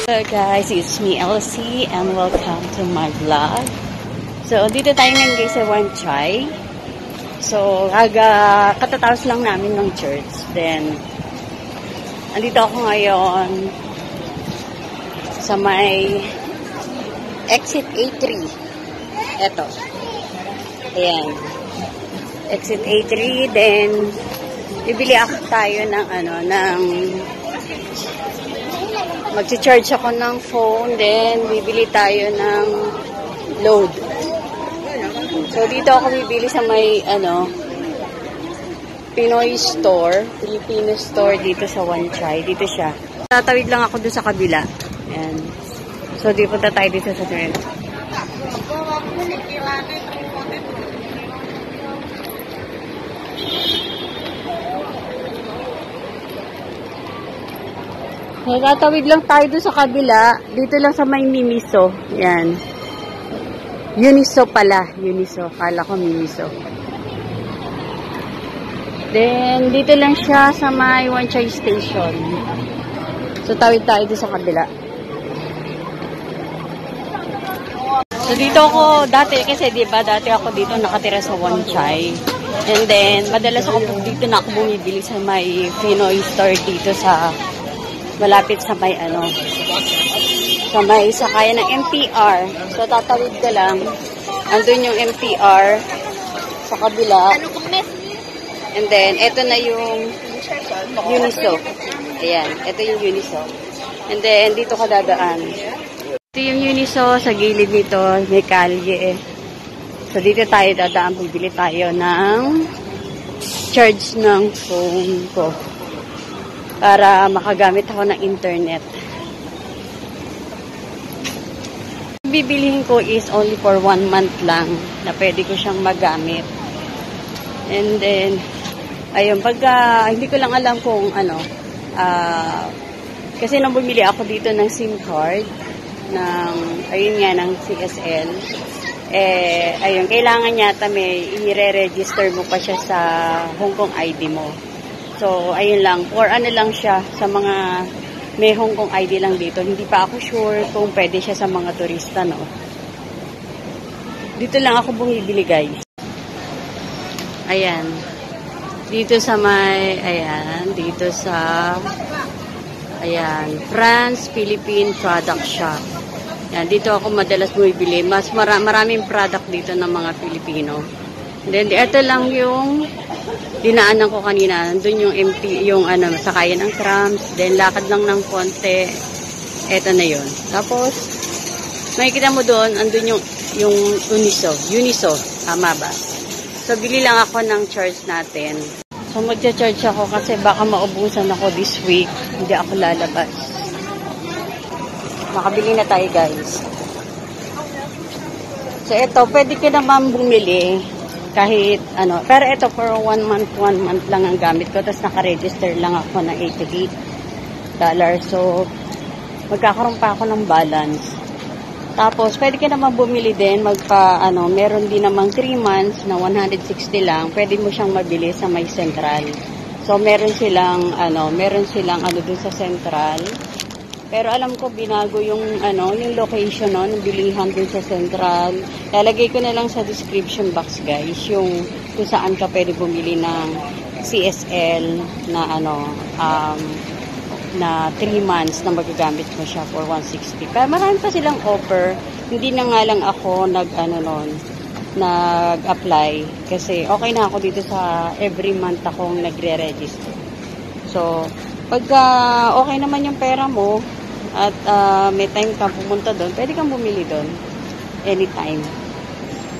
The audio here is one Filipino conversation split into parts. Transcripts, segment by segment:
Hello guys, it's me Elsie and welcome to my vlog. So, dito tayo ngayon guys sa Wan Chai. So, katatapos lang namin ng church. Then, andito ako ngayon sa may exit A3. Eto. Ayan. Exit A3. Then, bibili ako tayo ng magcha-charge ako ng phone, then bibili tayo ng load. So, dito ako bibili sa may, Pinoy store, Filipino store dito sa Wan Chai. Dito siya. Tatawid lang ako doon sa kabila. Ayan. So, di punta tayo dito sa trend. Tatawid lang tayo doon sa kabila. Dito lang sa may Miniso. Yan. Uniso pala. Uniso. Kala ko Miniso. Then, dito lang siya sa may Wan Chai Station. So, tawid tayo doon sa kabila. So, dito ako dati, kasi diba, dati ako dito nakatira sa Wan Chai. And then, madalas ako dito na ako bumibili sa may Pinoy store dito sa malapit sa may sa may sakayan ng MTR. So, tatawid ka lang. Andun yung MTR sa kabila. And then, eto na yung Uniso. Ayan, eto yung Uniso. And then, dito ka dadaan. Ito yung Uniso, sa gilid nito, may kalye. So, dito tayo dadaan. Bibili tayo ng charge ng phone ko para makagamit ako ng internet. Bibilihin ko is only for 1 month lang na pwede ko siyang magamit. And then, ayun, pagka, hindi ko lang alam kung kasi nang bumili ako dito ng SIM card, ayun nga, ng CSL, ayun, kailangan yata may i-re-register mo pa siya sa Hong Kong ID mo. So, ayun lang. Or lang siya sa mga may Hong Kong ID lang dito. Hindi pa ako sure kung pwede siya sa mga turista, no? Dito lang ako bumibili, guys. Ayan. Dito sa may, dito sa, France Philippine Product Shop. Ayan, dito ako madalas bumibili. Mas maraming product dito ng mga Pilipino. Then, ito lang yung dinaanan ko kanina. Nandun yung sakayan ng trams. Then, lakad lang ng konti. Eto na yun. Tapos, makikita mo doon, andun yung Uniso. Tama ba? So, bili lang ako ng charge natin. So, magcha-charge ako kasi baka maubusan ako this week. Hindi ako lalabas. Makabili na tayo, guys. So, eto, pwede ka naman bumili kahit pero ito for 1 month lang ang gamit ko, tapos naka-register lang ako ng $88. So, magkakaroon pa ako ng balance. Tapos, pwede ka naman bumili din, meron din namang 3 months na 160 lang, pwede mo siyang mabili sa may Central. So, meron silang dun sa Central. Pero alam ko, binago yung location, ng bilihan dun sa Central. Lalagay ko na lang sa description box, guys, yung kung saan ka pwede bumili ng CSL na na 3 months na magagamit mo siya for 160. Pero marami pa silang offer. Hindi na nga lang ako nag-apply kasi okay na ako dito sa every month akong nagre-register. So, pagka okay naman yung pera mo at may time ka pumunta doon, pwede kang bumili doon anytime.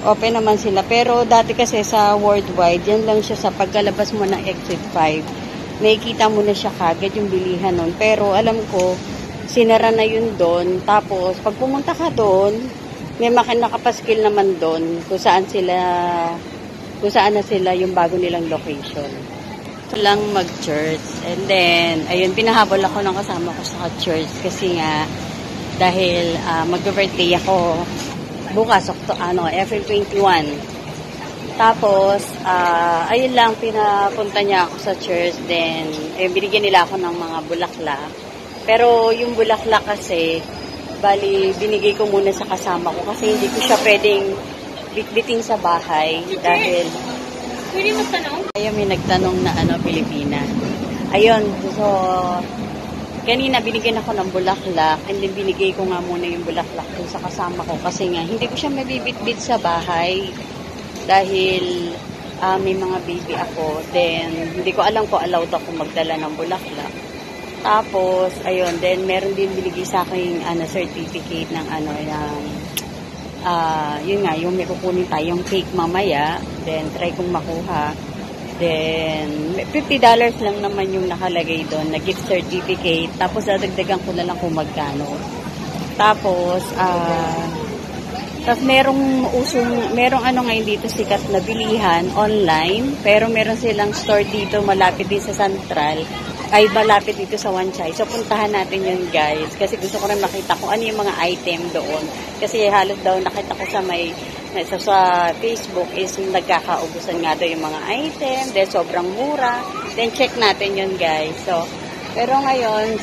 Open naman sila. Pero dati kasi sa worldwide, yan lang siya sa pagkalabas mo ng exit 5. Nakikita mo na siya kagad yung bilihan nun. Pero alam ko, sinara na yun doon. Tapos, pag pumunta ka doon, may nakapaskil naman doon kung saan na sila yung bago nilang location. Lang mag-church. And then, ayun, pinahabol ako ng kasama ko sa church kasi nga, dahil mag-birthday ako bukas, April 21. Tapos, ayun lang, pinapunta niya ako sa church. Then, binigyan nila ako ng mga bulaklak. Pero yung bulaklak kasi, bali, binigay ko muna sa kasama ko kasi hindi ko siya pwedeng bitbiting sa bahay dahil Pwede magtanong? ayun, may nagtanong na Pilipina. Ayun, so kanina binigyan ako ng bulaklak and then binigay ko nga muna yung bulaklak dun sa kasama ko kasi nga hindi ko siya mabibitbit sa bahay dahil may mga baby ako. Then hindi ko alam kung allowed ako magdala ng bulaklak. Tapos ayun, then meron din binigay sa akin certificate ng yun nga, yung may kukunin tayong cake mamaya, then try kong makuha. Then, $50 lang naman yung nakalagay doon, na gift certificate. Tapos, dadagdagan ko na lang kung magkano. Tapos, merong ngayon dito sikat na bilihan online, pero meron silang store dito malapit din sa Central, ay malapit dito sa One Chai. So, puntahan natin yun, guys. Kasi gusto ko rin makita kung ano yung mga item doon. Kasi halos daw nakita ko sa sa Facebook is nagkakaubusan nga daw yung mga item. Then, sobrang mura. Then, check natin yun, guys. So, pero ngayon,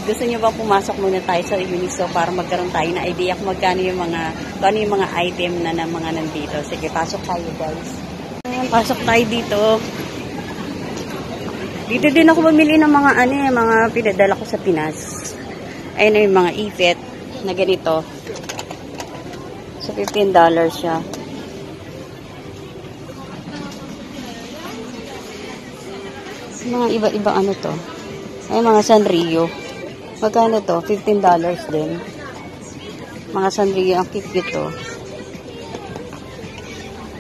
gusto nyo ba pumasok muna tayo sa Uniso para magkaroon tayo na idea kung magkano yung mga item na mga nandito. Sige, pasok tayo, guys. Pasok tayo dito. Dito din ako bumili ng mga pinadala ko sa Pinas. Ayun na yung mga ipit na ganito. So, $15 siya. Mga iba-iba to. Ay, mga Sanrio. Magkano to? $15 din. Mga Sanrio, ang cute to.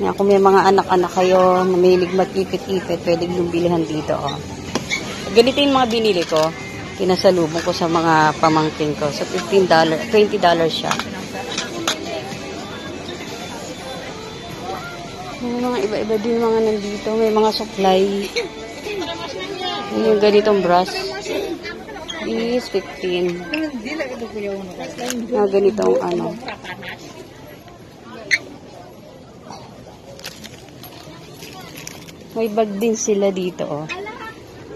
Yan, kung may mga anak-anak kayo na mahilig mag-ipit-ipit, pwede nyo bilihan dito, oh. Ganito yung mga binili ko. Pinasalubong ko sa mga pamangkin ko. So, $20 siya. May mga iba-iba din mga nandito. May mga supply. Yung ganitong brush is 15. Ganitong May bag din sila dito, oh.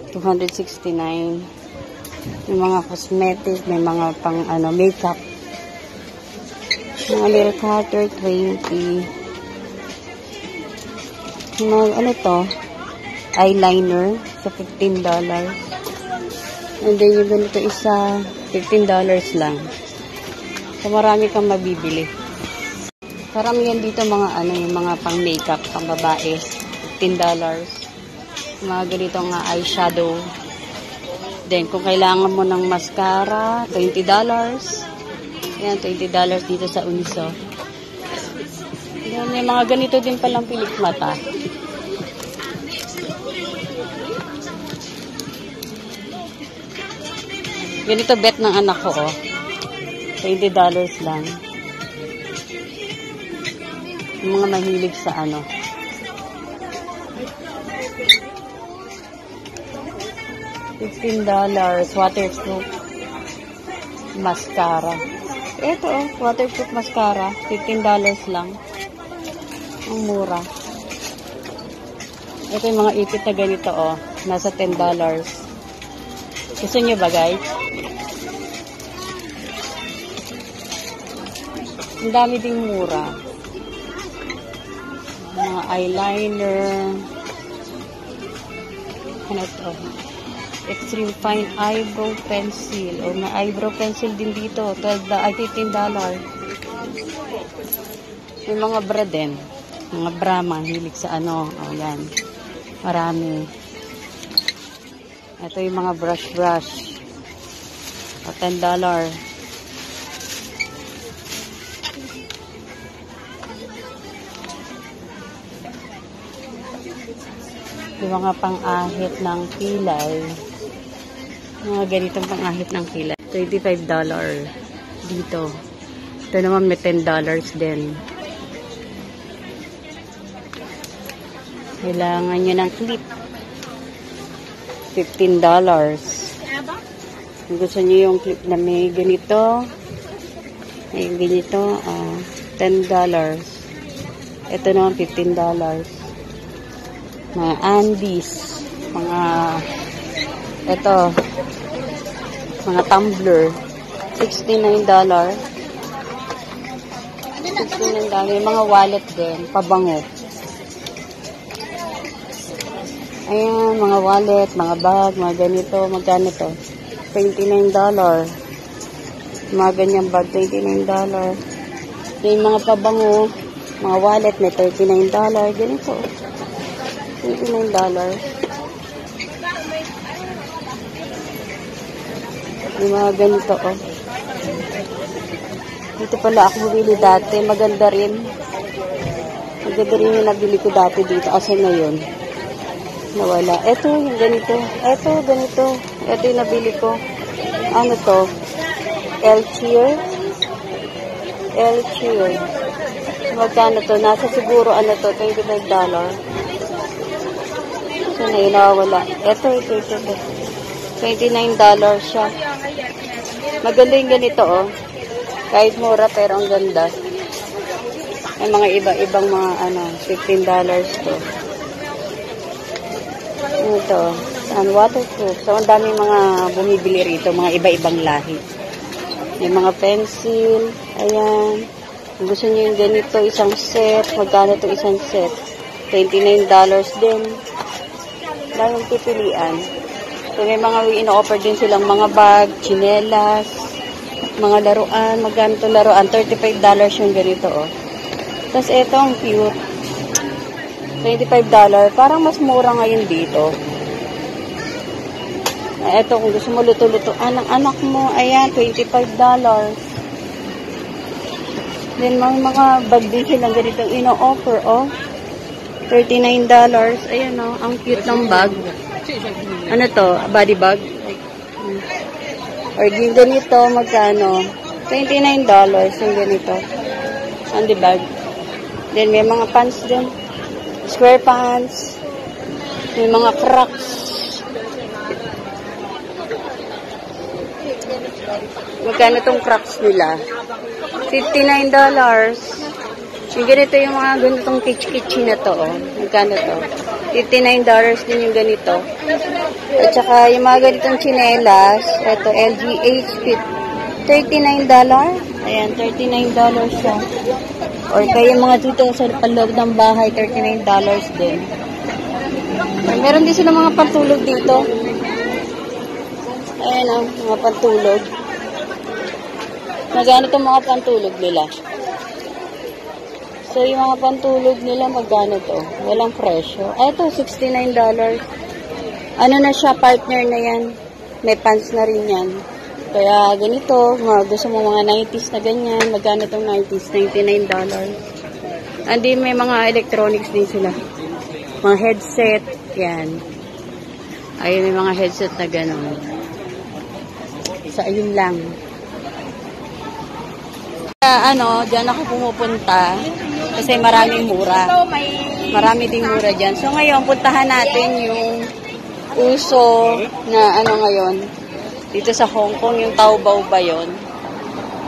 $269. May mga cosmetic, may mga pang makeup. Mga nail cutter, 20. Mga to? Eyeliner sa $15. And then yung ganito isa, $15 lang. So marami kang mabibili. Karamihan dito mga yung mga pang makeup, pang babae, $15. Mga ganitong eyeshadow. Then, kung kailangan mo ng mascara, $20. Yan, $20 dito sa Uniso. Then, may mga ganito din palang pilik mata. Ganito bet ng anak ko, oh. $20 lang. Yung mga mahilig sa $15 waterproof mascara. Ito, waterproof mascara, $15 lang. Ang mura. Ito yung mga ipit na ganito, oh. Nasa $10. Gusto nyo ba, guys? Ang dami ding mura. Mga eyeliner. Ano ito? Extreme Fine Eyebrow Pencil. O may eyebrow pencil din dito. $15. May mga bra din. Mga bra, mahilig sa O, yan. Marami. Ito yung mga brush. O, $10. Yung mga pang-ahit ng kilay. Mga ganitong pang-ahit ng kilay. $25 dito. Ito naman may $10 din. Kailangan nyo ng clip. $15. Kung gusto nyo yung clip na may ganito, $10. Ito naman $15. Mga Andes, ito, Mga tumbler. $69. $69. May mga wallet din. Pabango. Ayan, mga wallet, mga bag, mga ganito. Magkano to? $29. Mga ganyang bag, $29. Yung mga pabango, mga wallet, may $39. Ganito. $29. Yung mga ganito, oh. Dito pala ako bumili dati. Maganda rin. Maganda rin yung nabili ko dati dito. Kasi ngayon, nawala. Ito, yung ganito. Ito, ganito. Ito yung nabili ko. Ano to? El-Cheer. El-Cheer. Magkano to? Nasa siguro, ano to? $25. So, na yun, nawawala. Ito. $29 siya. Maganda yung ganito, oh. Kahit mura, pero ang ganda. May mga iba-ibang mga, $15 to. Ito. Waterproof. So, ang daming mga bumibili rito. Mga iba-ibang lahi. May mga pencil. Ayan. Kung gusto nyo yung ganito, isang set. Magkano ito isang set? $29 din. Daming pipilian. So, may mga ino-offer din silang mga bag, tsinelas, mga laruan. Magkano ito laruan? $35 yung ganito, oh. Tapos, ito ang cute. $25. Parang mas mura ngayon dito. Ito, kung gusto mo luto-luto, anak mo, ayan, $25. Then, mga bag din silang ganitong ino-offer, oh. $39. Ayan, oh, ang cute ng bag. Ano to? Body bag? Or yung ganito, magkano? $29 yung ganito. Handy bag. Then, may mga pants din. Square pants. May mga Crocs. Magkano tong Crocs nila? $59. Yung ganito yung mga ganitong kitsch-kitsch na to, oh. Magkano to? $59 din yung ganito. At saka yung mga ganitong tsinelas, ito, LGH, $39. Ayan, $39 siya. Or kaya mga dito sa paloob ng bahay, $39 din. Meron din sila mga pantulog dito. Ayan, oh, mga pantulog. Magkano itong mga pantulog nila? So, yung mga pantulog nila, magkano to? Walang presyo. Ito, $69. Ano na siya, partner na yan. May pants na rin yan. Kaya, ganito, gusto mo mga 90s na ganyan. Magkano itong 90s? $99. Andi, may mga electronics din sila. Mga headset. Yan. Ayun, may mga headset na gano'n. So, ayun lang. Diyan ako pumupunta kasi maraming mura. Marami ding mura dyan. So, ngayon, puntahan natin yung uso na ngayon. Dito sa Hong Kong, yung Taobao ba yun?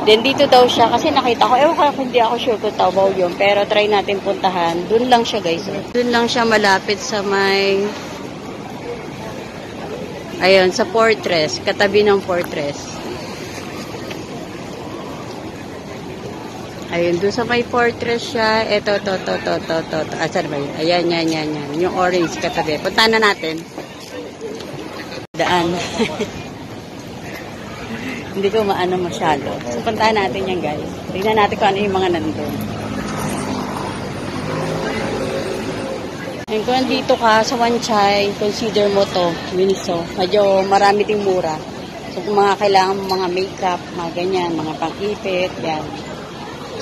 Then, dito daw siya. Kasi nakita ko, ewan ko, hindi ako sure kung Taobao yun. Pero, try natin puntahan. Doon lang siya, guys. Doon lang siya malapit sa may... Ayun, sa Fortress. Katabi ng Fortress. Ayun, doon sa may Fortress siya. Ito. Saan ba yun? Ayan, yan. Yung orange katabi. Punta na natin. Daan. Hindi ko maano masyado. So, puntahan natin yan, guys. Tingnan natin kung ano yung mga nandun. Ayun, kung nandito ka sa Wan Chai, consider mo to, Miniso. Medyo marami ding mura. So, kung mga kailangan mga makeup, mga ganyan, mga pang-ipit, yan.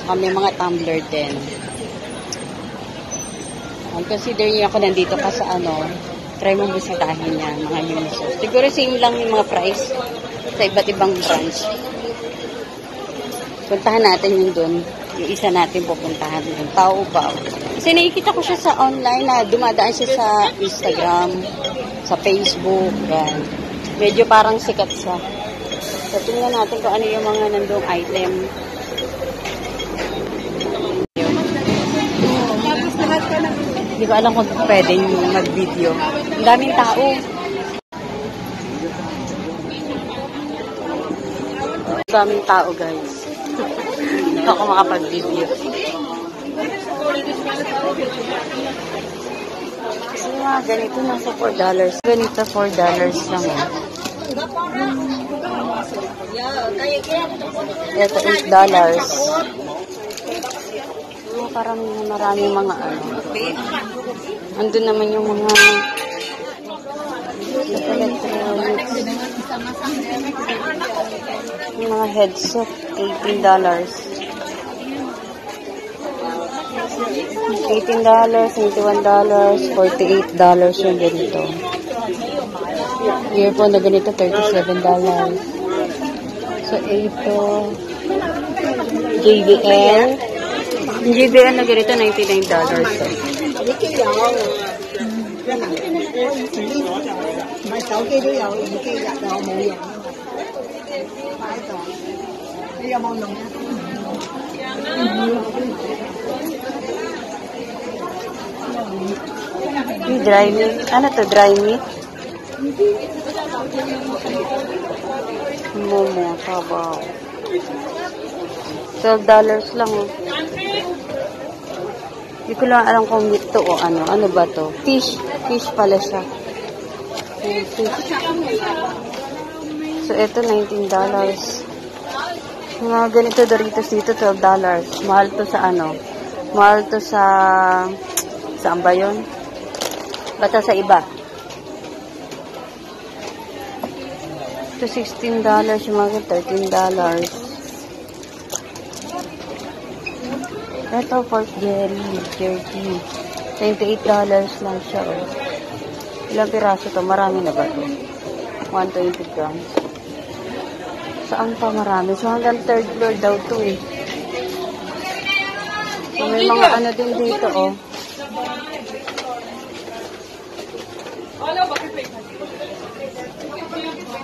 May mga tumbler din. Consider niyo ako nandito ka sa try mo bisitahin yan, mga Miniso. Siguro same lang yung mga price sa iba't ibang branch. Puntahan natin yung doon. Yung isa natin pupuntahan yung Taobao. Kasi nakikita ko siya sa online na dumadaan siya sa Instagram, sa Facebook, yan. Medyo parang sikat siya. So, tingnan natin kung ano yung mga nandong item. Hindi ko alam kung pwedeng mag-video. Ang daming tao. Daming tao, guys. Hindi ako makapag-video. Kasi mga ganito nasa $4. Ganito $4 lang. Ito $8. Parang maraming mga ano. Andun naman yung mga electronics. Yung mga headset, $18. $18, $21, $48 yung ganito. Earphone na ganito, $37. So, ito, JBL. Yung JBL na ganito, $99. Yung dry meat. Ano to, dry meat? Momo, tabaw. $12 lang. Oh. Hindi ko lang alam kung meat to o ano. Ano ba to? Fish. Fish pala siya. Fish. So, ito $19. Mga ganito Doritos dito, $12. Mahal to sa ano? Mahal to sa... Saan ba yun? Basta sa iba. Ito $16. Yung mga $13. Ito, pork jerky. $28 lang siya. Oh. Ilang piraso to? Marami na ba to? 120 grams. Saan pa marami? So, hanggang third floor daw to eh. So, may mga ano din dito, oh.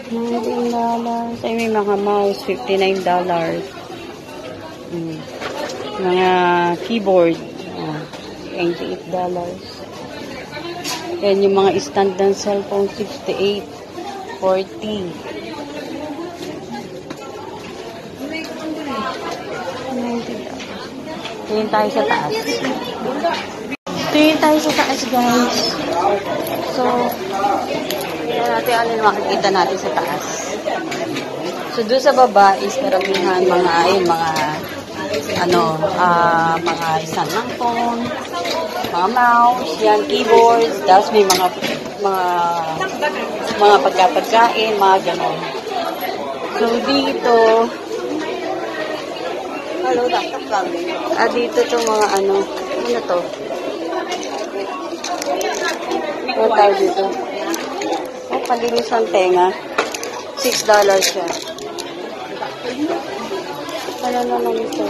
$19. Ay, may mga mouse, $59. Mga keyboard, $88. Yan yung mga stand ng cellphone, $68. $40. Tingin tayo sa taas. Tingin tayo sa taas, guys. So, yan natin ano yung makikita natin sa taas. So, doon sa baba is karamihan mga, ayun, mga stand ng phone, mga mouse, yan, keyboards, tapos may mga pagkapagkain, mga ganon. So, dito, dito itong mga ano to? Ano tayo dito? Oh, palinis ang tenga. $6 siya. Ano naman ito?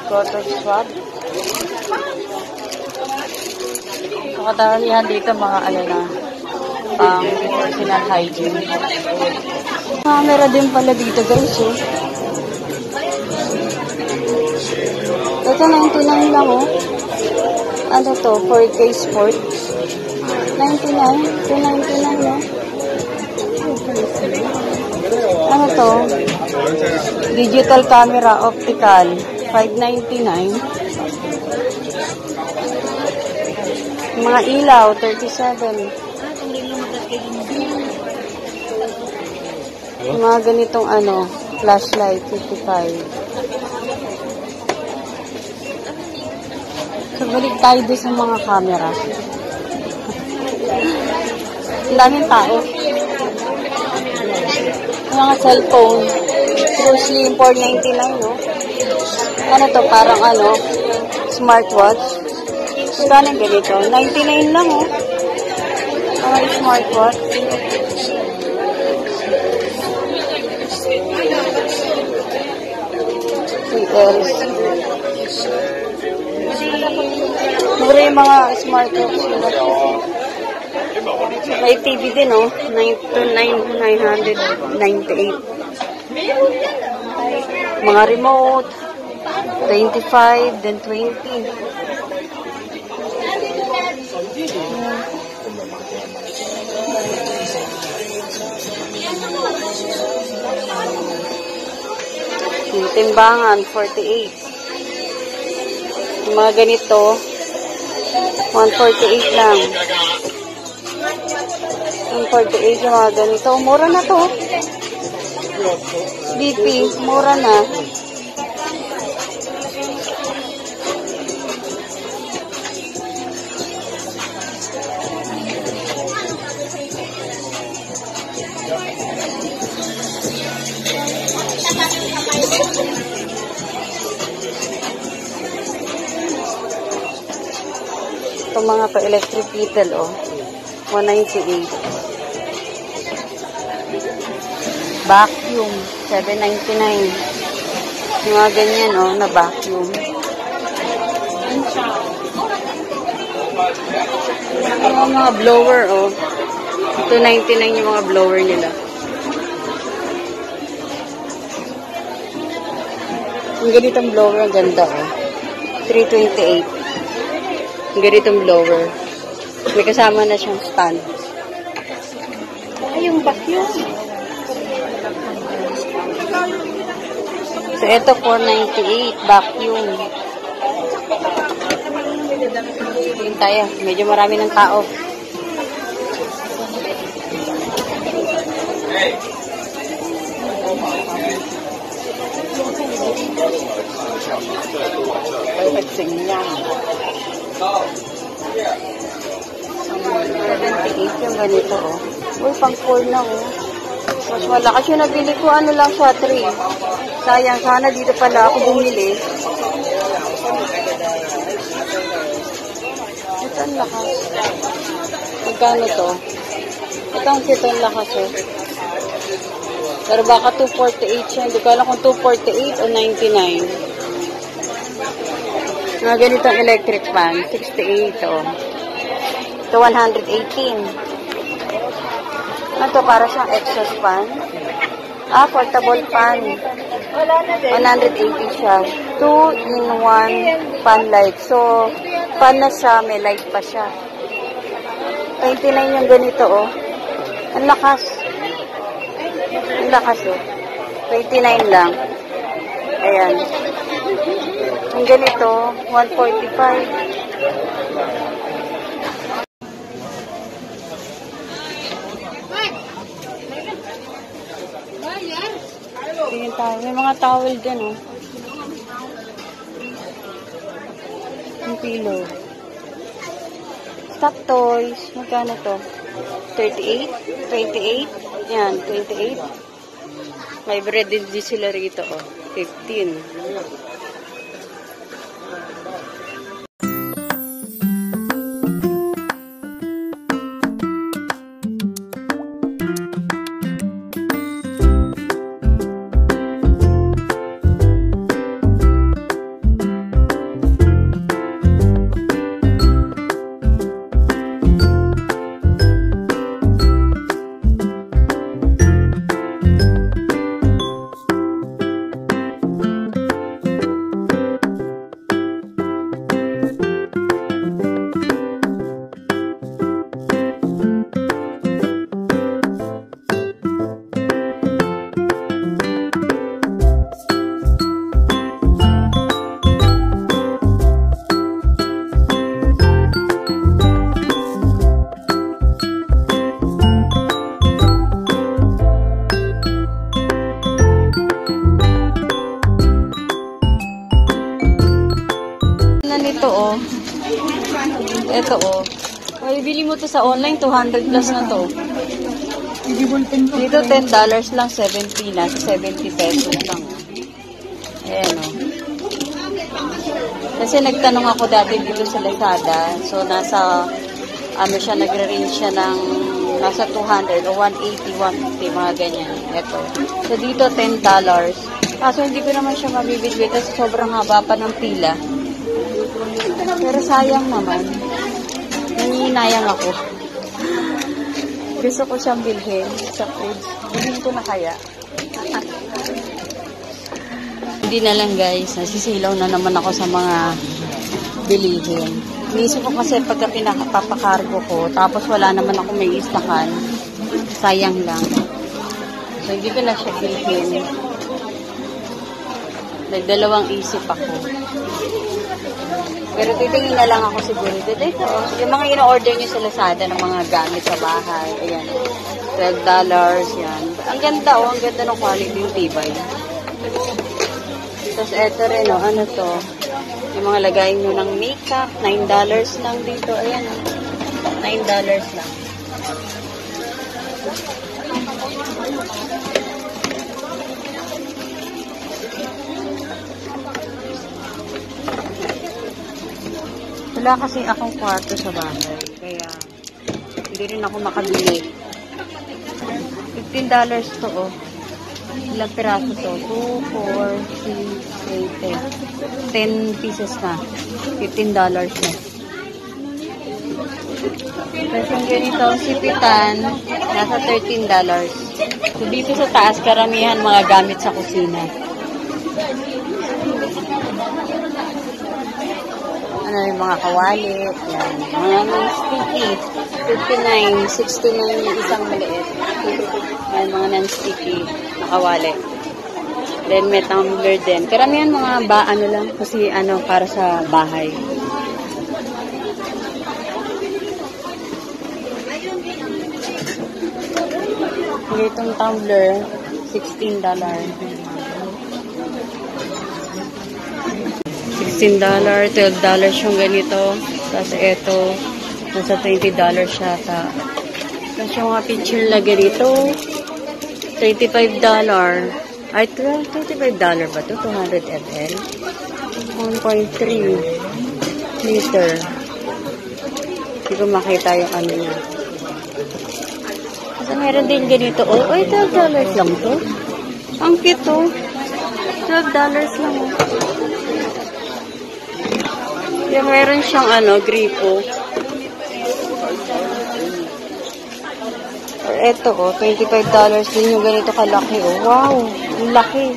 Cotton swab. So, katalihan dito mga ano na pang personal hygiene. Camera din pala dito, guys, eh. Ito, $99 lang, oh. Ano to? 4K Sport. $99. $299, no? Ano to? Digital camera, optical. $599. Mga ilaw, $37. Mga ganitong ano, flashlight, $55. So, balik tayo doon sa mga camera. Ang daming tao. Mga cellphone. Seriously, $499, no? Ano to? Parang ano, smartwatch. Saan ang ganito? $99 lang, oh. Mga smartwatch. Mura yung mga smartwatch nila. May TV din, oh. $998. Mga remote. $25, then $20. Timbangan, 48. Yung mga ganito, 148 lang. 148 yung mga ganito. Mura na to. BP, mura na. Ito mga pa-electric kettle, oh. 198. Vacuum, 799. Yung mga ganyan, oh, na vacuum. Yung mga blower, oh. 299 yung mga blower nila. Yung ganitong blower, ang ganda, oh. 328. Yung ganitong blower. May kasama na siyang stand. Ay, yung vacuum. So, ito, 498. Vacuum. Yun tayo. Medyo marami ng tao. Pagsingyang. 78 yung ganito, oh. Uy, pang 4 na, oh. Mas malakas yung nabili ko, ano lang siya, 3. Sayang, sana dito pala ako bumili. Ito ang lakas. Magkano to? Ito ang cute ang lakas, oh. Pero baka 248 siya. Hindi ko alam kung 248 o 99. Mga ganitong electric fan. 68, oh. Ito, 118. Ano to? Para siyang exhaust fan. Ah, portable fan. 180 siya. 2-in-1 fan light. So, fan na siya. May light pa siya. 29 yung ganito, oh. Ang lakas. Ang lakas, oh. 29 lang. Ayan. Ang ganito, 145. Tingin tayo. May mga towel dyan, oh. Yung pillow. Stock toys. Magkano to? 38? 28? Yan, 28. May bread din sila rito, oh. 15. Nito, oh. Ito, oh. Ay, bili mo to sa online, 200 plus na to. Dito, $10 lang, 70 na. 70 pesos lang. Ayan, oh. Kasi nagtanong ako dati dito sa Lazada. So, nasa, ano siya, nagre-range siya ng nasa 200 o 180, 150, mga ganyan. Ito. So, dito, $10. Kaso, hindi ko naman siya mabibili kasi sobrang haba pa ng pila. Pero sayang naman. Nanginayang ako. Gusto ko siyang bilhin sa fridge. Bilhin ko na kaya. Hindi na lang, guys. Nasisilaw na naman ako sa mga bilihin. Iniisip ko kasi pagka pinakapapakargo ko, tapos wala naman ako may istakan, sayang lang. So, hindi ko na siya bilhin. Nagdalawang isip ako. Pero titingin na lang ako siguro. Ito, yung mga ino-order nyo sa Lazada ng mga gamit sa bahay. Ayan. $12, yan. Ang ganda, ang ganda ng quality yung tibay. Tapos eto rin, ano to? Yung mga lagay nyo ng makeup, $9 lang dito. Ayan, $9 lang. Wala kasi akong kwarto sa bahay. Kaya, hindi rin ako makabili. $15 to, oh. Ilang piraso to? 2, 4, 6, 8, 10 pieces na. $15 na. Tapos yung ganitong sipitan, nasa $13. So, dito sa taas, karamihan mga gamit sa kusina. Ano yung mga kawalit, yan. Mga non-sticky. 59, 69 yung isang maliit. Yan, mga non-sticky na kawalit. Then, may tumbler din. Karamihan mga ano lang, kasi ano, para sa bahay. Itong tumbler, $16. $16, $12 yung ganito. Tapos ito, nasa $20 siya. Tapos yung mga picture na ganito, $35. Ay, $25 ba ito? 200 ml. 1.3 liter. Hindi ko makita yung ano niya. Kasi meron din ganito. Oh, ay, $12 lang to. Ang cute to. $12 lang. Yung meron siyang ano, gripo. Or eto, oh, $25 din yung ganito kalaki, oh. Wow, ang laki.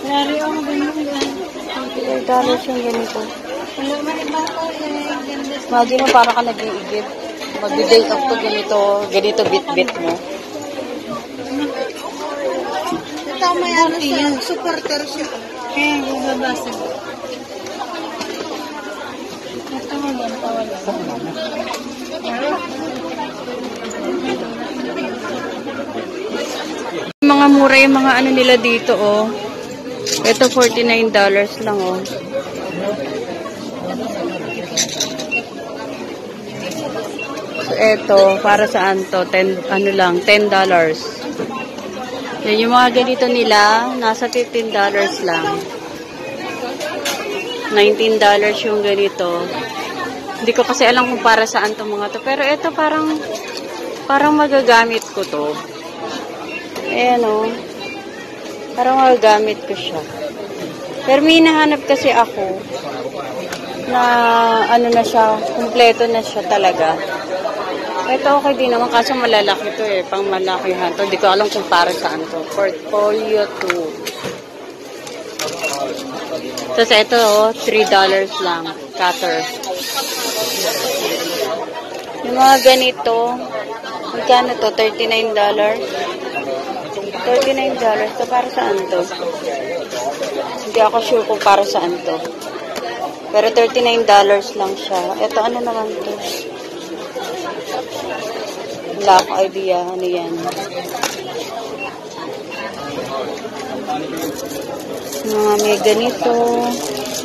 $25 yung ganito. Imagine mo, para ka nag-iigib. Mag-date up to ganito bit-bit mo. Tama yan siya. Supporter siya. Kaya bubabasa. Ito mo lang, pawala. Mga mura yung mga ano nila dito, oh. Ito $49 lang, oh. So, ito, para saan to? $10. Yan, yung mga ganito nila, nasa $15 lang. $19 yung ganito. Hindi ko kasi alam kung para saan to mga to. Pero ito parang magagamit ko to. Ayan, o. Parang magagamit ko siya. Pero may nahanap kasi ako na ano na siya, kumpleto na siya talaga. Ito okay din naman kasi malalaki to eh. Pang malakihan to. Hindi ko alam kung para saan to. Portfolio 2. Tapos ito, oh, $3 lang. Cutter. Yung mga ganito, magkano to? $39? $39. So, para saan to? Hindi ako sure kung para saan to. Pero $39 lang siya. Ito, ano naman to? Wala akong idea. Ano yan? Mga may ganito.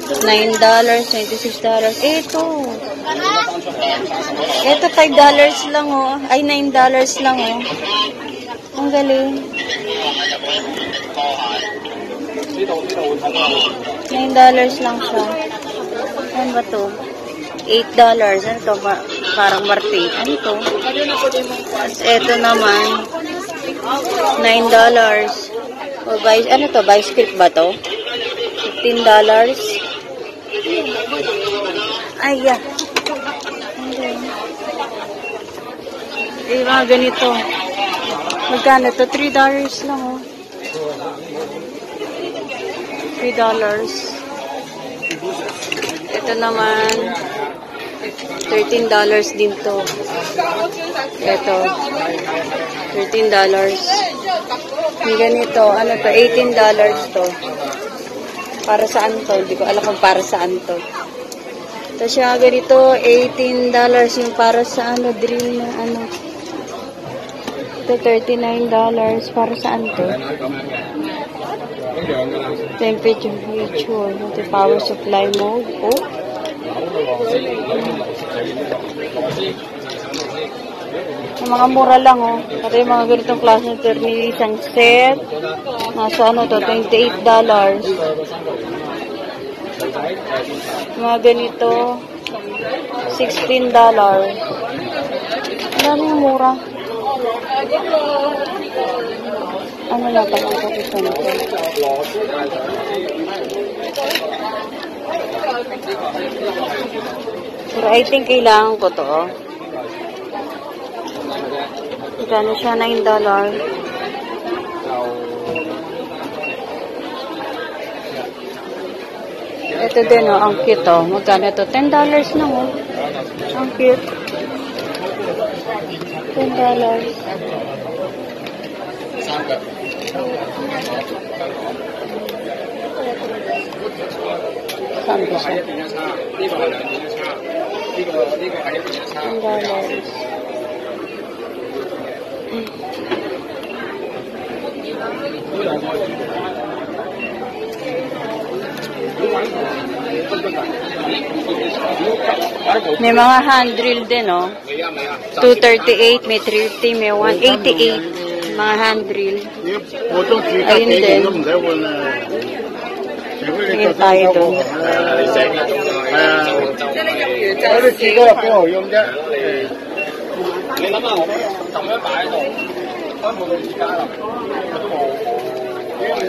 $9, $96. Ito. Ito, $5 lang, oh. Ay, $9 lang, oh. Ang galing. $9 lang siya. Ano ba to? $8. Ano to? Parang Marte. Ano to? Ito naman. $9. O, ano to? Bicycle ba to? $15. Ay, yeah. Eh, mga ganito. Magkano to? $3 lang, oh. $3. Ito naman, $13 din to. Ito, $13. Yung ganito, ano to? $18 to. Para saan to? Hindi ko alam kung para saan to. Tapos yung ganito, $18 yung para sa ano, drill na ano. Ito, $39. Para saan to? Temperature ritual. Ito, power supply mode. Oh. Yung mga mura lang, oh. Ito yung mga ganitong klase ng tornilyo, isang set. Nasa ano to, $28. Mga ganito, $16. Ang daming mura. Ano na pag ang kapisan ito? Pero I think kailangan ko to. Magkano siya? $9. Ito din, oh, ang cute, oh. Magkano ito? $10 na, oh. Ang cute. $10. Saan ba siya? $10. May mga hand drill din, oh. 238, may 350, may 188. Mga hand drill. Ayun din. Tingin tayo doon.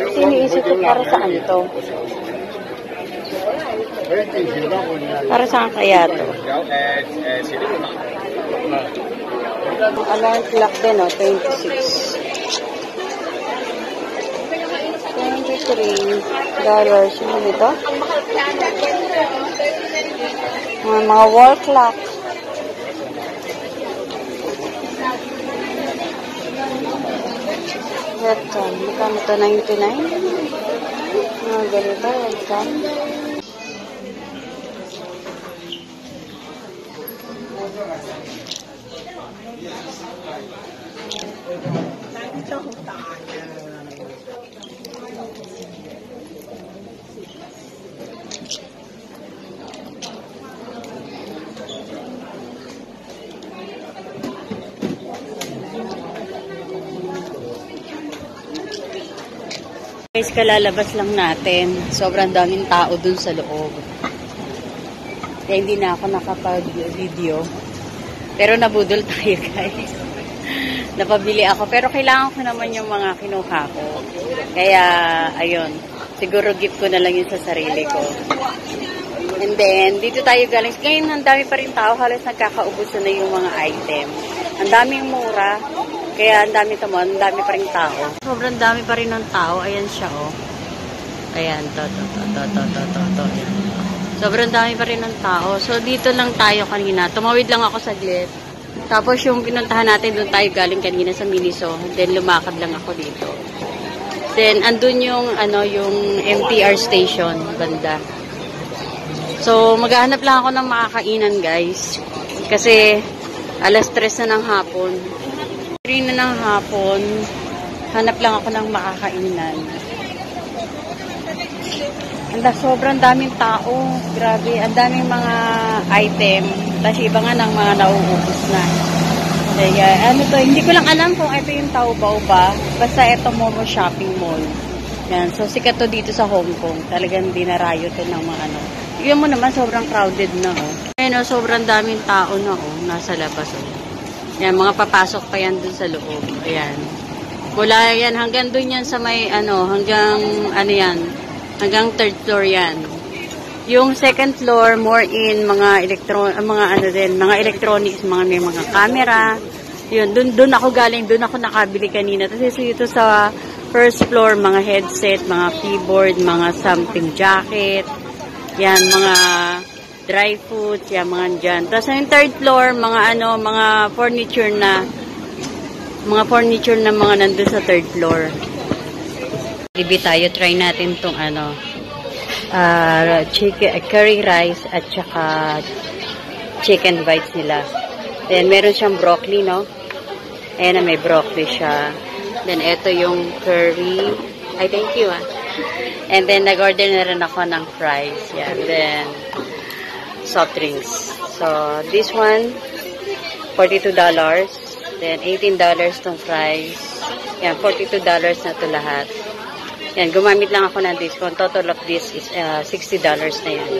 Siniisip ko para saan ito? Para saan kaya ito? Alarm clock din, oh, $26. $23. Ano ito? Mga wall clock. Webcam. Magkano ito? $99? Mga ganito, webcam. Guys, kalalabas lang natin. Sobrang daming tao dun sa loob. Kaya hindi na ako nakapag-video. Pero nabudol tayo, guys. Napabili ako. Pero kailangan ko naman yung mga kinuha ko. Kaya, ayun. Siguro gift ko na lang yun sa sarili ko. And then, dito tayo galing. Ngayon, ang dami pa rin tao. Halos nagkakaubusan na yung mga item. Ang daming mura. Kaya ang dami tamo, ang dami pa rin tao. Sobrang dami pa rin ng tao. Ayan siya, oh. Ayan, to. Ayan. Sobrang dami pa rin ng tao. So, dito lang tayo kanina. Tumawid lang ako saglit. Tapos, yung pinuntahan natin, doon tayo galing kanina sa Miniso. Then, lumakad lang ako dito. Then, andun yung, yung MTR station, banda. So, maghahanap lang ako ng makakainan, guys. Kasi, alas 3 na ng hapon. 3 na ng hapon. Hanap lang ako ng makakainan. Sobrang daming tao. Grabe. Ang daming mga item. Tapos iba nga ng mga nauubos na. Kaya, hindi ko lang alam kung ito yung Taobao ba. Basta ito Momo Shopping Mall. Yan. So, sikat to dito sa Hong Kong. Talagang dinarayo to ng mga Tignan mo naman, sobrang crowded na, oh. Ayun, oh, sobrang daming tao na, oh. Nasa labas, oh. Yan, mga papasok pa yan dun sa loob. Ayan. Mula yan, hanggang dun yan sa may, hanggang third floor yan. Yung second floor, more in mga mga electronics, may mga camera. Yun, dun ako galing, dun ako nakabili kanina. Tapos ito sa first floor, mga headset, mga keyboard, mga something jacket. Yan, mga dry foods, yan, mga dyan. Tapos yung third floor, mga furniture na mga nandun sa third floor. Libi tayo, try natin tong chicken, curry rice at saka chicken bites nila. Then, meron siyang broccoli, no? Ayan na, may broccoli siya. Then, ito yung curry. Ay, thank you, ah. And then, nag-order na rin ako ng fries. Yan. Then, soft drinks. So, this one, $42. Then, $18 tong fries. Yan, $42 na to lahat. Yan, gumamit lang ako ng discount. Total of this is $60 na yan.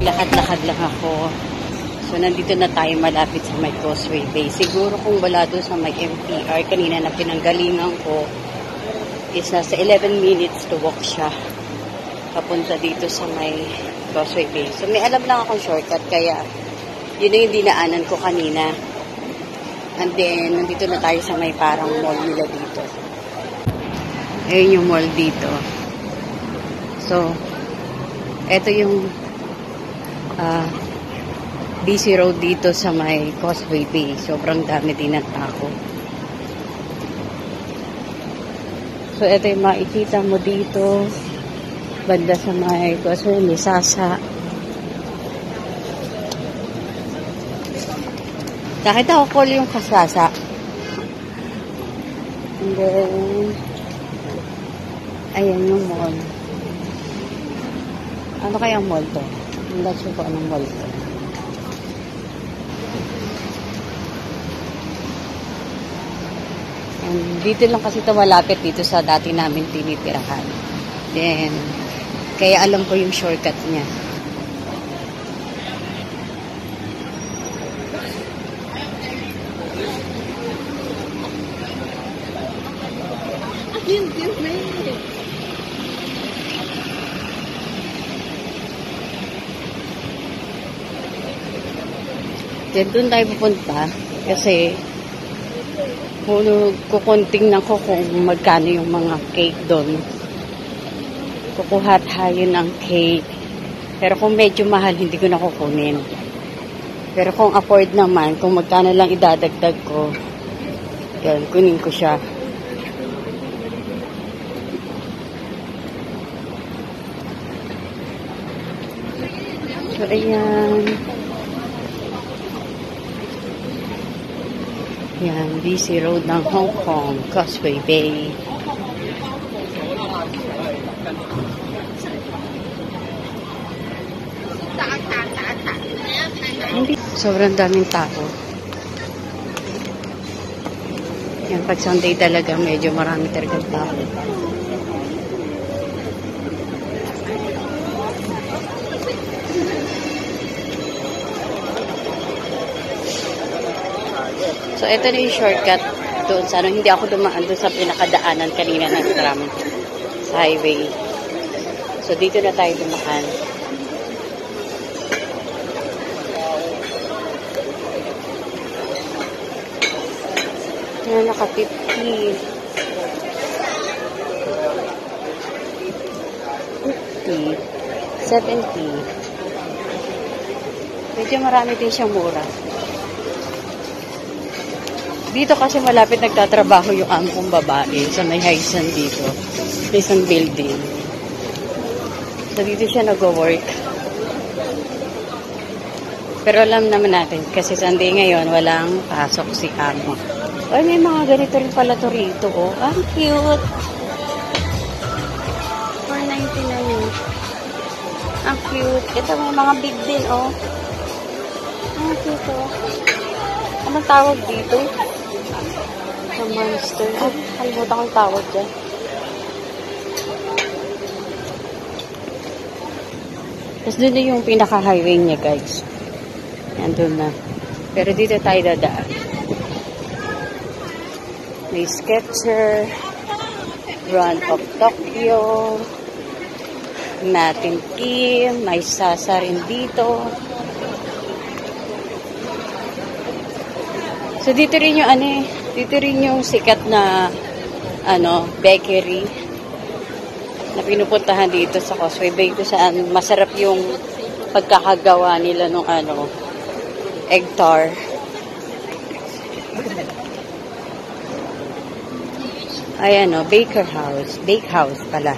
Lakad-lakad lang ako. So, nandito na tayo malapit sa may Causeway Bay. Siguro kung wala doon sa may MTR, kanina na pinanggalingan ko, is nasa 11 minutes to walk siya. Papunta dito sa may Causeway Bay. So, may alam lang akong shortcut, kaya yun na yung dinaanan ko kanina. And then, nandito na tayo sa may parang mall nila dito. Ayun yung mall dito. So, eto yung busy road dito sa may Causeway Bay. Sobrang dami din ng tao. So, ito yung makikita mo dito. Banda sa may Causeway, may Sasa. Nakita ko call yung Kasasa. And then, ayan yung mall. Ano kayang mall to? Hindi sure ko anong mall to. And dito lang kasi ito malapit dito sa dati namin tinitirahan. Then, kaya alam ko yung shortcut niya. Then, doon tayo pupunta kasi kukunting na ko kung magkano yung mga cake doon. Kukuha tayo ng cake. Pero kung medyo mahal, hindi ko na kukunin. Pero kung afford naman, kung magkano lang idadagdag ko, yan, kunin ko siya. So, ayan. Yan, busy road ng Hong Kong, Causeway Bay. Sobrang daming tao. Yan, pag Sunday talaga, medyo marami talagang tao. So, ito na yung shortcut doon sa ano. Hindi ako dumaan doon sa pinakadaanan kanina ng tram sa highway. So, dito na tayo dumaan. Yan, naka-50. 50. 70. Medyo marami din siyang mura. Dito kasi malapit nagtatrabaho yung amo kong babae sa may Hysan dito. Sa isang building. So, dito siya nag-work. Pero alam naman natin, kasi Sunday ngayon, walang pasok si amo. Ay, may mga ganito rin pala to rito, oh. Ang cute! $4.99. Ang cute. Ito may mga big din, oh. Ah, dito. Anong tawag dito? Sa monster. Ah, kalimutan ko yung tawag dyan. Tapos doon na yung pinaka-highway niya, guys. Nandun na. Pero dito tayo dadaan. May Skechers, Run of Tokyo, Natin Kim, may Sasa rin dito. So dito rin yung dito rin yung sikat na bakery na pinupuntahan dito sa Causeway Bay, kung saan masarap yung pagkakagawa nila ng egg tart. Ayan Bake house pala.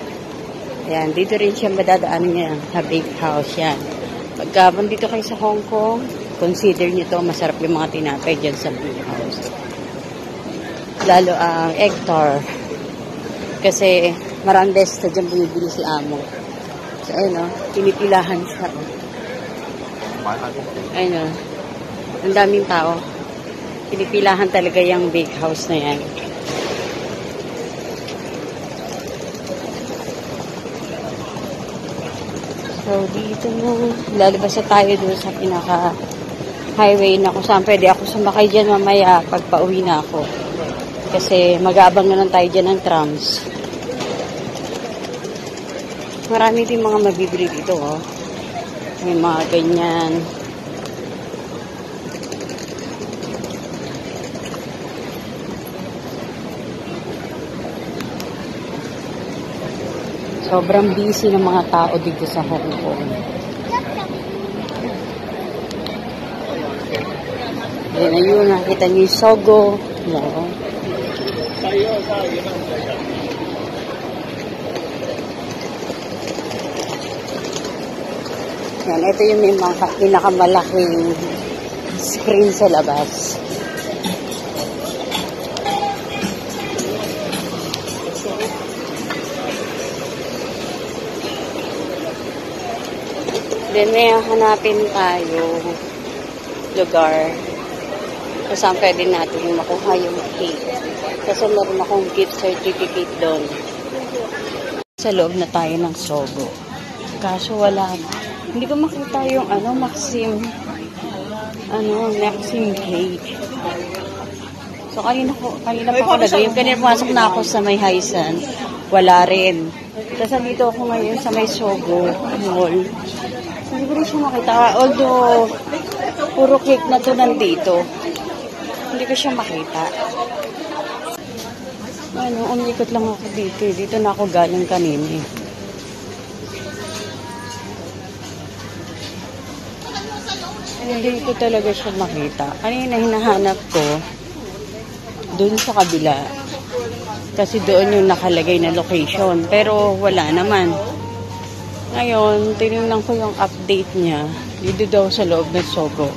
Ayan, dito rin siya madadaan niya sa bake house yan. Pagka dito kayo sa Hong Kong, consider nyo to, masarap yung mga tinapay dyan sa bake house. Lalo ang egg tart. Kasi maraming beses na dyan bumibili si Amo. So ayun pinipilahan siya. Ayun ang daming tao. Pinipilahan talaga yung bake house na yan. So, dito lalabas na tayo doon sa pinaka-highway na kung saan pwede ako sumakay dyan mamaya pag pauwi na ako. Kasi mag-aabang na lang tayo dyan ng trams. Marami din mga mabibili dito, May mga ganyan. Sobrang busy ng mga tao dito sa Hong Kong. Yan, ayun, nakita niyo yung Sogo. Yan, ito yung may mga pinakamalaking screen sa labas. Then, may hanapin tayo lugar kung saan pwede natin makuha yung cake. Kasi meron akong gift certificate doon. Sa loob na tayo ng Sogo. Kaso wala. Hindi ko makita yung Maxim cake. So, kanina pa ako lagay. Yung kanina pumasok na ako sa may Haisan. Wala rin. Kasi dito ako ngayon sa may Sogo Mall. Hindi ko rin siya makita. Although, puro cake na to nandito. Hindi ko siya makita. Umikot lang ako dito. Dito na ako galing kanina. Hindi ko talaga siya makita. Kanina hinahanap ko dun sa kabila. Kasi doon yung nakalagay na location. Pero wala naman. Ngayon, tinignan ko yung update niya. Dito daw sa loob ng Sogo.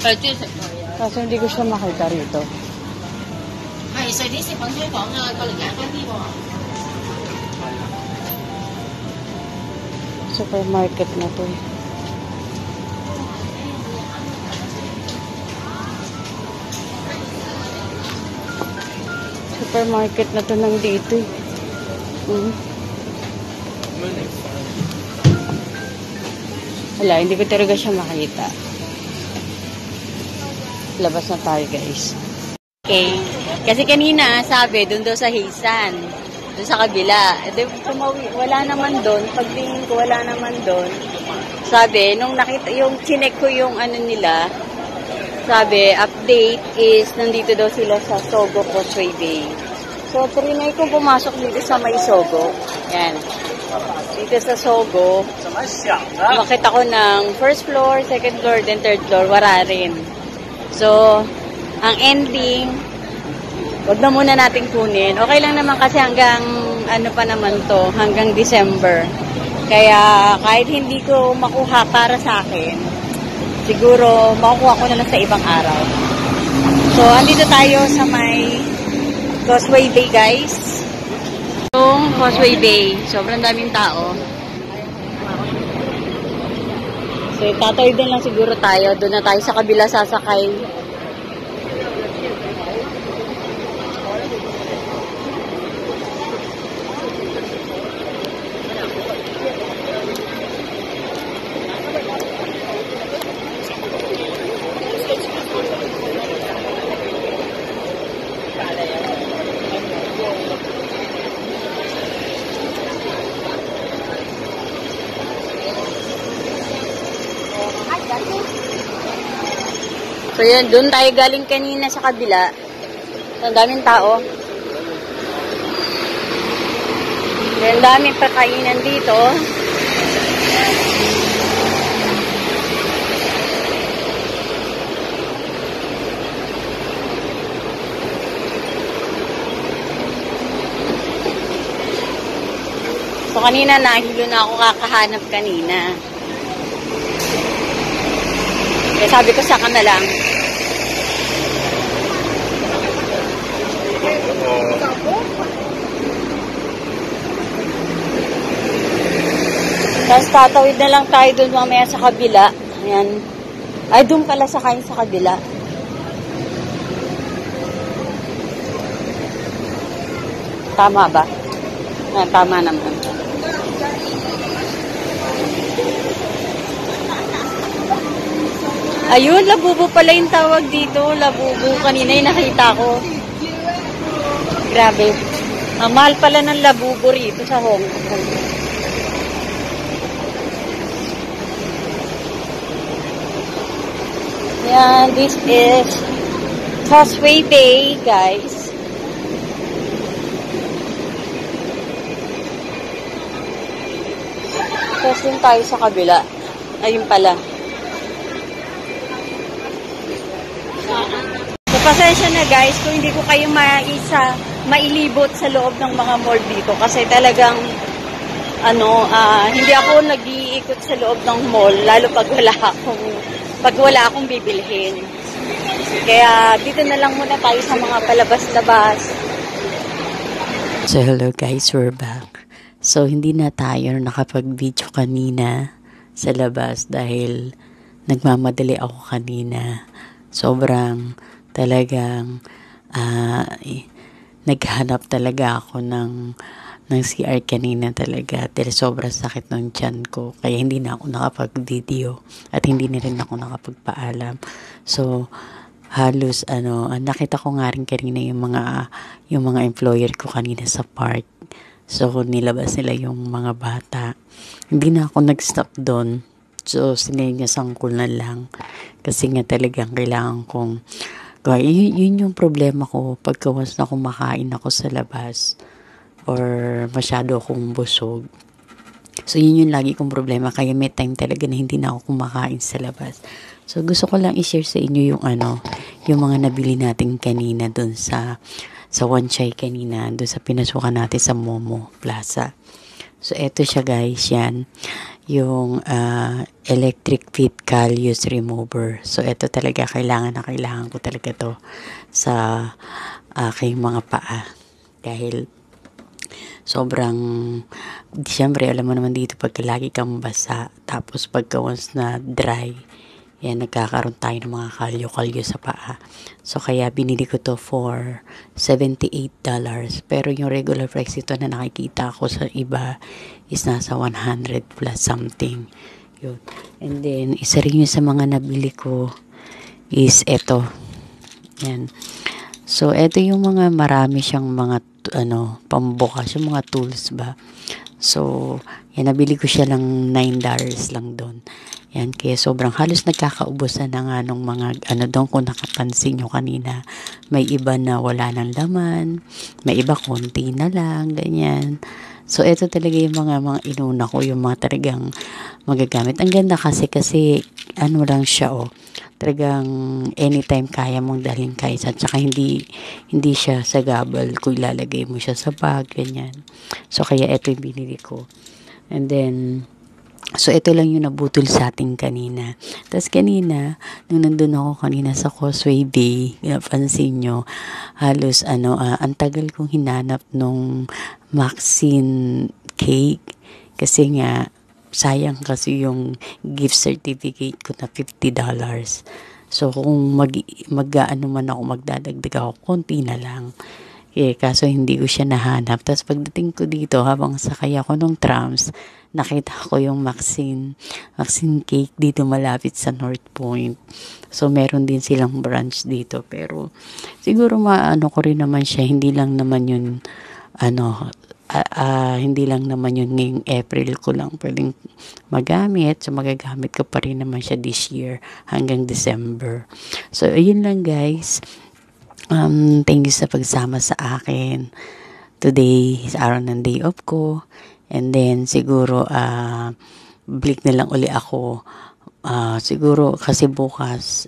Kasi hindi ko siya makita rito. Supermarket na to. Supermarket na to nang dito. Wala, hindi ko talaga siya makita. Labas na tayo, guys. Okay. Kasi kanina, sabi, doon daw sa Haisan. Doon sa kabila. Wala naman doon. Pagtingin ko, wala naman doon. Sabi, nung nakita, yung chinek ko yung nila, sabi, update is, nandito daw sila sa Sogo Causeway Bay. So, trinay ko pumasok dito sa may Sogo. Yan. Dito sa Sogo, makita ko ng first floor, second floor, then third floor, wala rin. So, ang ending, wag na muna natin kunin. Okay lang naman kasi hanggang, pa naman to, hanggang December. Kaya, kahit hindi ko makuha para sa akin, siguro, makukuha ko na lang sa ibang araw. So, andito tayo sa may Causeway Bay, guys. Yung Causeway Bay, sobrang daming tao. So, tatawid din lang siguro tayo. Doon na tayo sa kabila sasakay. So yun, doon tayo galing kanina sa kabila. Ang daming tao. Ang daming pakainan dito. So kanina nahilo na ako kakahanap kanina. Kaya sabi ko saka na lang. Tapos tatawid na lang tayo doon mamaya sa kabila. Ayan. Ay, doon pala sa kain sa kabila. Tama ba? Ayan, tama naman. Ayun, labubo pala yung tawag dito. Labubo. Kanina yung nakita ko. Grabe. Mahal pala ng labubo rito sa Hong Kong. Yan, this is Causeway Bay, guys. Tapos din tayo sa kabila. Ayun pala. So, pasensya na guys kung hindi ko kayo mailibot sa loob ng mga mall dito kasi talagang hindi ako nag-iikot sa loob ng mall lalo pag wala akong bibilhin. Kaya dito na lang muna tayo sa mga palabas-labas. So hello guys, we're back. So hindi na tayo nakapag-video kanina sa labas dahil nagmamadali ako kanina. Sobrang talagang naghanap talaga ako ng CR kanina talaga dahil sobrang sakit ng tiyan ko kaya hindi na ako nakapag-video at hindi na rin ako nakapagpaalam. So halos nakita ko nga rin kanina yung mga employer ko kanina sa park. So nilabas nila yung mga bata. Hindi na ako nag-stop doon. So sinenyasan ko na lang kasi nga talagang kailangan kong yun yung problema ko pagka once na kumakain ako sa labas or masyado akong busog. So, yun yung lagi kong problema. Kaya may time talaga na hindi na ako kumakain sa labas. So, gusto ko lang i-share sa inyo yung yung mga nabili natin kanina dun sa One Chai kanina, dun sa pinasukan natin sa Momo Plaza. So, eto siya guys, yan. Yung electric fit callus remover. So, eto talaga, kailangan ko talaga to sa aking mga paa. Dahil sobrang, siyempre, alam mo naman dito, pagka lagi kang basa, tapos pagka once na dry, yan, nagkakaroon tayo ng mga kalyo-kalyo sa paa. So, kaya binili ko to for $78. Pero yung regular price ito na nakikita ko sa iba is nasa 100 plus something. Yun. And then, isa rin yung sa mga nabili ko is ito. Yan. So, ito yung mga marami siyang mga pambukas, yung mga tools ba. So, yan, nabili ko siya lang $9 lang doon. Yan, kaya sobrang halos nagkakaubusan na nga nung mga doon kung nakapansin nyo kanina. May iba na wala ng laman, may iba konti na lang, ganyan. So, ito talaga yung mga inuna ko, yung mga talagang magagamit. Ang ganda kasi lang siya, talagang anytime kaya mong dalhin kahit saan. Tsaka hindi siya sagabal kung ilalagay mo siya sa bag, ganyan. So, kaya ito yung binili ko. And then, so, ito lang yung nabutol sa atin kanina. Tapos kanina, nung nandun ako kanina sa Causeway Bay, napansin nyo, halos ang tagal kong hinanap nung Maxine cake. Kasi nga, sayang kasi yung gift certificate ko na $50. So, kung mag-ano man ako, magdadagdag ako, konti na lang. Kaso hindi ko siya nahanap. Tapos pagdating ko dito, habang sakay ako ng trams, nakita ko yung Maxine cake dito malapit sa North Point. So, meron din silang branch dito. Pero, siguro maano ko rin naman siya. Hindi lang naman yun, hindi lang naman yun ngayong April ko lang pwedeng magamit. So, magagamit ko pa rin naman siya this year hanggang December. So, ayun lang guys. Thank you sa pagsama sa akin. Today is araw ng day off ko. And then, siguro, balik na lang uli ako. Siguro, kasi bukas,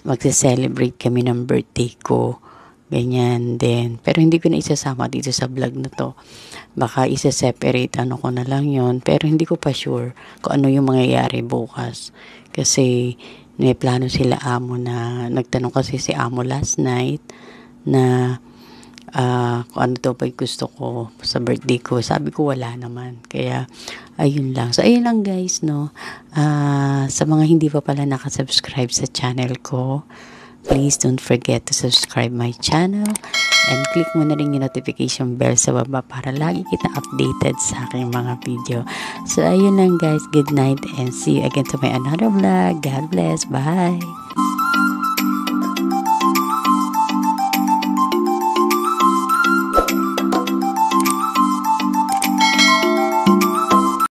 magse-celebrate kami ng birthday ko. Ganyan din. Pero hindi ko na isasama dito sa vlog na to. Baka isa-separate ko na lang yon. Pero hindi ko pa sure kung ano yung mangyayari bukas. Kasi may plano sila amo na nagtanong kasi si amo last night na kung ano to pa gusto ko sa birthday ko. Sabi ko wala naman. Kaya ayun lang. So ayun lang guys, no. Sa mga hindi pa pala nakasubscribe sa channel ko, please don't forget to subscribe my channel and click mo na rin yung notification bell sa baba para lagi kita updated sa aking mga video. So ayun lang guys, good night and see you again to my another vlog. God bless. Bye.